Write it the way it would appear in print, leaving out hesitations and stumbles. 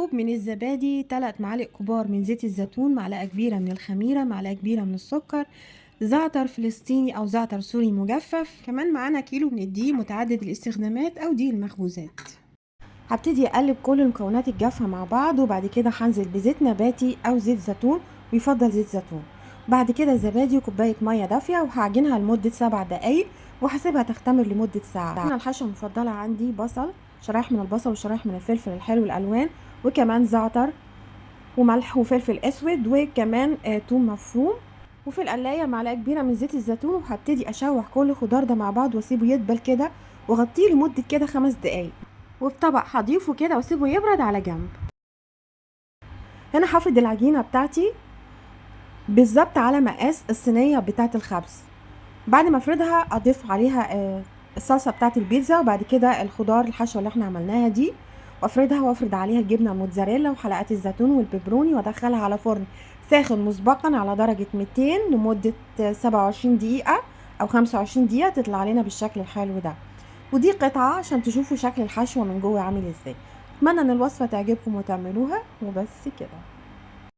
كوب من الزبادي، 3 معالق كبار من زيت الزيتون، معلقة كبيرة من الخميرة، معلقة كبيرة من السكر، زعتر فلسطيني أو زعتر سوري مجفف، كمان معانا كيلو من الدقيق متعدد الاستخدامات أو دقيق المخبوزات. هبتدي أقلب كل المكونات الجافة مع بعض، وبعد كده هنزل بزيت نباتي أو زيت زيتون، ويفضل زيت زيتون. بعد كده زبادي وكوباية مية دافية، وهعجنها لمدة 7 دقايق وهسيبها تختمر لمدة ساعة. هنا الحشوة المفضلة عندي بصل، شرايح من البصل وشرايح من الفلفل الحلو الألوان، وكمان زعتر وملح وفلفل أسود، وكمان توم مفروم. وفي القلاية معلقة كبيرة من زيت الزيتون، وهبتدي أشوح كل الخضار ده مع بعض واسيبه يدبل كده، واغطيه لمدة كده 5 دقايق. وفي طبق هضيفه كده واسيبه يبرد على جنب. هنا هفرد العجينة بتاعتي بالظبط على مقاس الصينية بتاعة الخبز. بعد ما افردها اضيف عليها الصلصة بتاعة البيتزا، وبعد كده الخضار الحشوة اللي احنا عملناها دي، وافردها وافرد عليها الجبنة الموتزاريلا وحلقات الزيتون والبيبروني، وادخلها على فرن ساخن مسبقا على درجة 200 لمدة 27 دقيقة او 25 دقيقة، تطلع لنا بالشكل الحلو ده. ودي قطعة عشان تشوفوا شكل الحشوة من جوه عامل ازاي. اتمنى ان الوصفة تعجبكم وتعملوها، وبس كده.